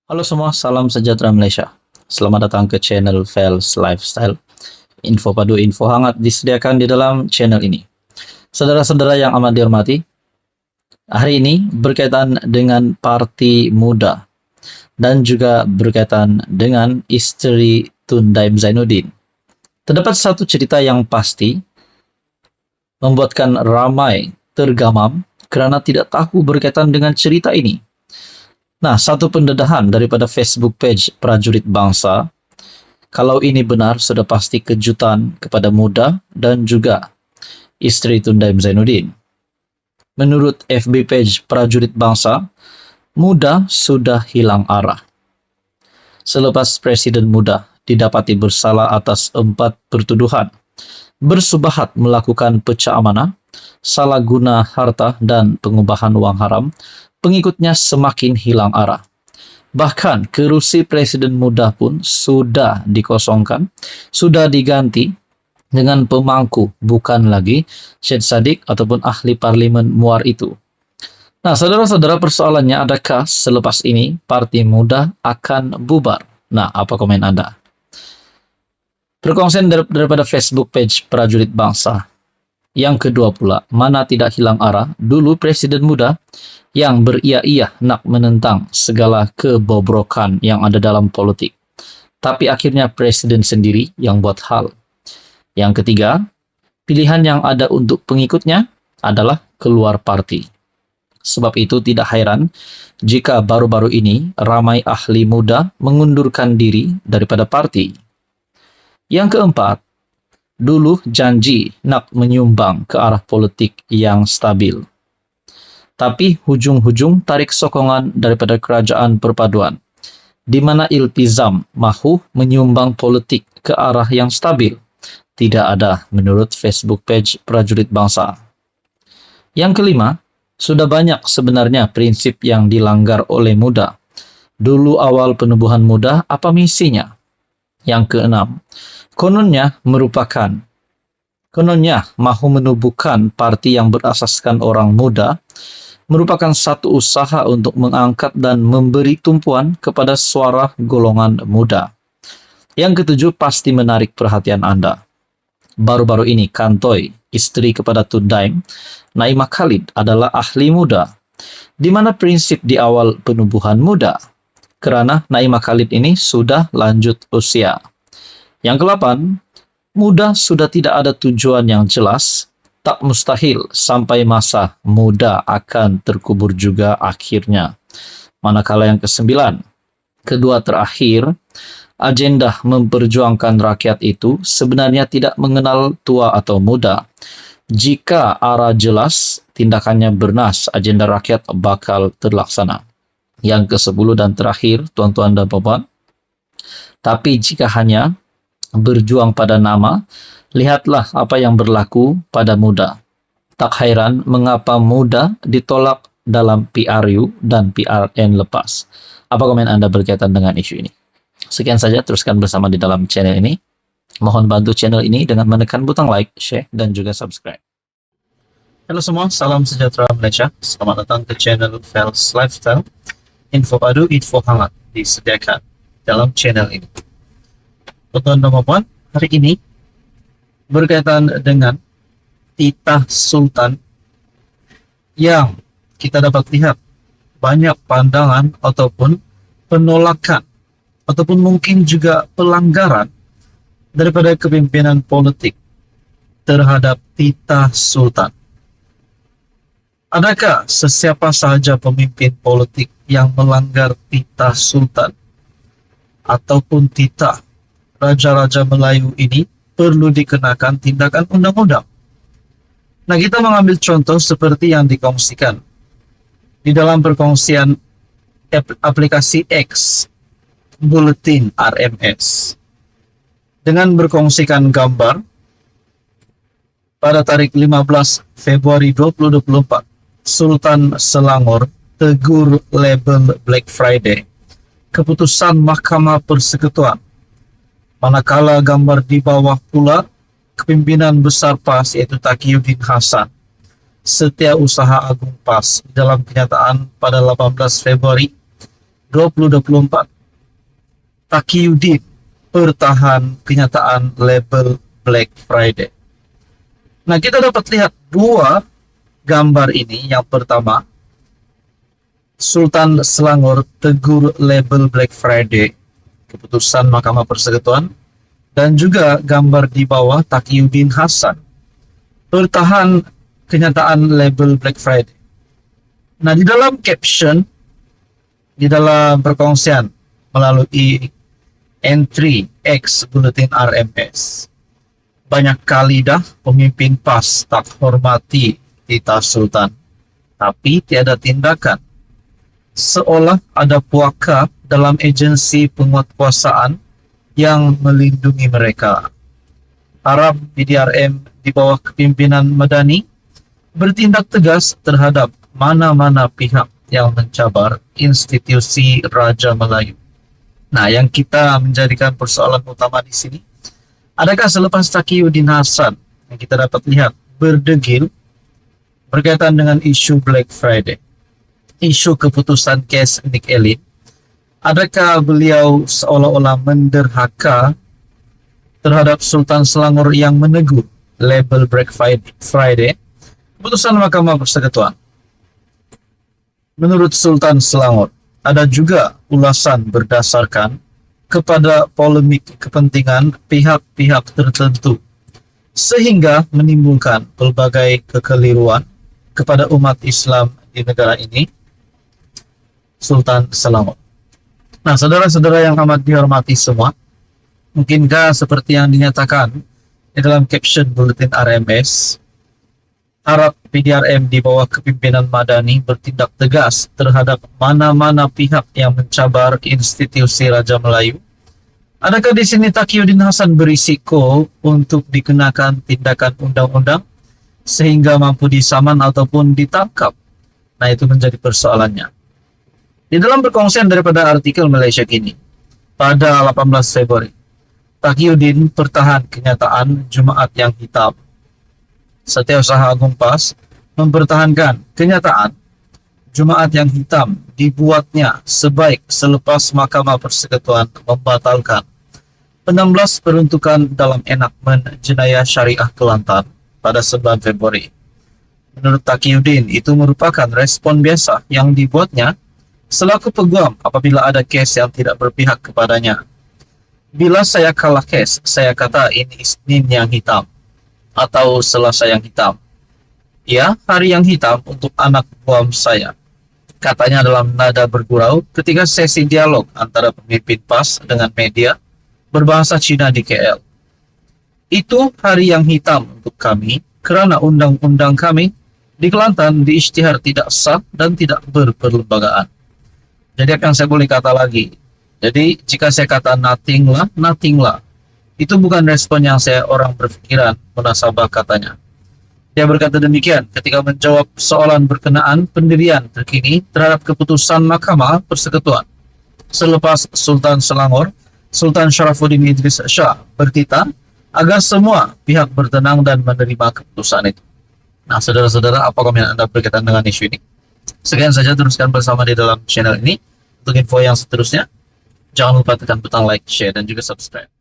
Halo semua, salam sejahtera Malaysia. Selamat datang ke channel Fels Lifestyle. Info padu, info hangat disediakan di dalam channel ini. Saudara-saudara yang amat dihormati, hari ini berkaitan dengan parti muda dan juga berkaitan dengan isteri Tun Daim Zainuddin. Terdapat satu cerita yang pasti membuatkan ramai tergamam kerana tidak tahu berkaitan dengan cerita ini. Nah, satu pendedahan daripada Facebook page Prajurit Bangsa, kalau ini benar sudah pasti kejutan kepada muda dan juga isteri Tun Daim Zainuddin. Menurut FB page Prajurit Bangsa, muda sudah hilang arah. Selepas Presiden muda didapati bersalah atas 4 pertuduhan, bersubahat melakukan pecah amanah, salah guna harta dan pengubahan wang haram, pengikutnya semakin hilang arah. Bahkan kerusi Presiden muda pun sudah dikosongkan, sudah diganti dengan pemangku, bukan lagi Syed Saddiq ataupun ahli parlimen Muar itu. Nah, saudara-saudara, persoalannya adakah selepas ini Parti Muda akan bubar? Nah, apa komen Anda? Perkongsian daripada Facebook page Prajurit Bangsa. Yang kedua pula, mana tidak hilang arah, dulu Presiden muda yang beria-ia nak menentang segala kebobrokan yang ada dalam politik. Tapi akhirnya Presiden sendiri yang buat hal. Yang ketiga, pilihan yang ada untuk pengikutnya adalah keluar parti. Sebab itu tidak heran jika baru-baru ini ramai ahli muda mengundurkan diri daripada parti. Yang keempat, dulu janji nak menyumbang ke arah politik yang stabil. Tapi hujung-hujung tarik sokongan daripada kerajaan perpaduan, di mana iltizam mahu menyumbang politik ke arah yang stabil, tidak ada menurut Facebook page Prajurit Bangsa. Yang kelima, sudah banyak sebenarnya prinsip yang dilanggar oleh muda. Dulu awal penubuhan muda, apa misinya? Yang keenam, kononnya mahu menubuhkan parti yang berasaskan orang muda, merupakan satu usaha untuk mengangkat dan memberi tumpuan kepada suara golongan muda. Yang ketujuh pasti menarik perhatian Anda. Baru-baru ini Kantoi, isteri kepada Tun Daim, Naimah Khalid adalah ahli muda. Di mana prinsip di awal penubuhan muda? Kerana Naimah Khalid ini sudah lanjut usia. Yang kedelapan, muda sudah tidak ada tujuan yang jelas, tak mustahil sampai masa muda akan terkubur juga akhirnya. Manakala yang kesembilan, kedua terakhir, agenda memperjuangkan rakyat itu sebenarnya tidak mengenal tua atau muda. Jika arah jelas, tindakannya bernas, agenda rakyat bakal terlaksana. Yang ke-10 dan terakhir, tuan-tuan dan puan-puan, tapi jika hanya berjuang pada nama, lihatlah apa yang berlaku pada muda. Tak heran mengapa muda ditolak dalam PRU dan PRN lepas. Apa komen Anda berkaitan dengan isu ini? Sekian saja, teruskan bersama di dalam channel ini. Mohon bantu channel ini dengan menekan butang like, share, dan juga subscribe. Halo semua, salam sejahtera Malaysia. Selamat datang ke channel Fels Lifestyle. Info padu, info hangat disediakan dalam channel ini. Tuan-tuan dan puan, hari ini berkaitan dengan titah sultan yang kita dapat lihat banyak pandangan ataupun penolakan ataupun mungkin juga pelanggaran daripada kepimpinan politik terhadap titah sultan. Adakah sesiapa sahaja pemimpin politik yang melanggar titah sultan ataupun titah Raja-Raja Melayu ini perlu dikenakan tindakan undang-undang? Nah, kita mengambil contoh seperti yang dikongsikan di dalam perkongsian aplikasi X, Bulletin RMS, dengan berkongsikan gambar pada tarikh 15 Februari 2024, Sultan Selangor tegur label Black Friday, keputusan Mahkamah Persekutuan. Manakala gambar di bawah pula kepimpinan besar PAS iaitu Taqiyuddin Hasan, Setiausaha Agung PAS, dalam kenyataan pada 18 Februari 2024. Taqiyuddin pertahan kenyataan label Black Friday. Nah, kita dapat lihat dua gambar ini. Yang pertama, Sultan Selangor tegur label Black Friday, keputusan Mahkamah Persekutuan, dan juga gambar di bawah Taqiyuddin Hasan bertahan kenyataan label Black Friday. Nah, di dalam caption, di dalam perkongsian melalui entry X Buletin RMS, banyak kali dah pemimpin PAS tak hormati titah Sultan, tapi tiada tindakan. Seolah ada puaka dalam agensi penguatkuasaan yang melindungi mereka. Harap PDRM di bawah kepimpinan Madani bertindak tegas terhadap mana-mana pihak yang mencabar institusi Raja Melayu. Nah, yang kita menjadikan persoalan utama di sini, adakah selepas Taqiyuddin Hasan yang kita dapat lihat berdegil berkaitan dengan isu Black Friday, isu keputusan kes Nick Elin, adakah beliau seolah-olah menderhaka terhadap Sultan Selangor yang menegur label Black Friday, keputusan Mahkamah Persekutuan? Menurut Sultan Selangor, ada juga ulasan berdasarkan kepada polemik kepentingan pihak-pihak tertentu, sehingga menimbulkan pelbagai kekeliruan kepada umat Islam di negara ini. Sultan Selangor. Nah, saudara-saudara yang amat dihormati semua, mungkinkah seperti yang dinyatakan di dalam caption Buletin RMS, harap PDRM di bawah kepimpinan Madani bertindak tegas terhadap mana-mana pihak yang mencabar institusi Raja Melayu? Adakah di sini Taqiyuddin Hasan berisiko untuk dikenakan tindakan undang-undang sehingga mampu disaman ataupun ditangkap? Nah, itu menjadi persoalannya. Di dalam perkongsian daripada artikel Malaysia Kini pada 18 Februari, Taqiyuddin pertahan kenyataan Jumaat yang hitam. Setiausaha Agung PAS mempertahankan kenyataan Jumaat yang hitam dibuatnya sebaik selepas Mahkamah Persekutuan membatalkan 16 peruntukan dalam enakmen jenayah syariah Kelantan pada 9 Februari. Menurut Taqiyuddin, itu merupakan respon biasa yang dibuatnya selaku peguam apabila ada kes yang tidak berpihak kepadanya. Bila saya kalah kes, saya kata ini Isnin yang hitam atau Selasa yang hitam. Ya, hari yang hitam untuk anak buam saya, katanya dalam nada bergurau ketika sesi dialog antara pemimpin PAS dengan media berbahasa Cina di KL. Itu hari yang hitam untuk kami kerana undang-undang kami di Kelantan diisytihar tidak sah dan tidak berperlembagaan. Jadi apa yang saya boleh kata lagi? Jadi jika saya kata nothing lah, itu bukan respon yang saya orang berfikiran munasabah katanya. Dia berkata demikian ketika menjawab soalan berkenaan pendirian terkini terhadap keputusan Mahkamah Persekutuan selepas Sultan Selangor, Sultan Sharafuddin Idris Shah bertitah agar semua pihak bertenang dan menerima keputusan itu. Nah, saudara-saudara, apa komentar Anda berkaitan dengan isu ini? Sekian saja, teruskan bersama di dalam channel ini. Untuk info yang seterusnya, jangan lupa tekan butang like, share, dan juga subscribe.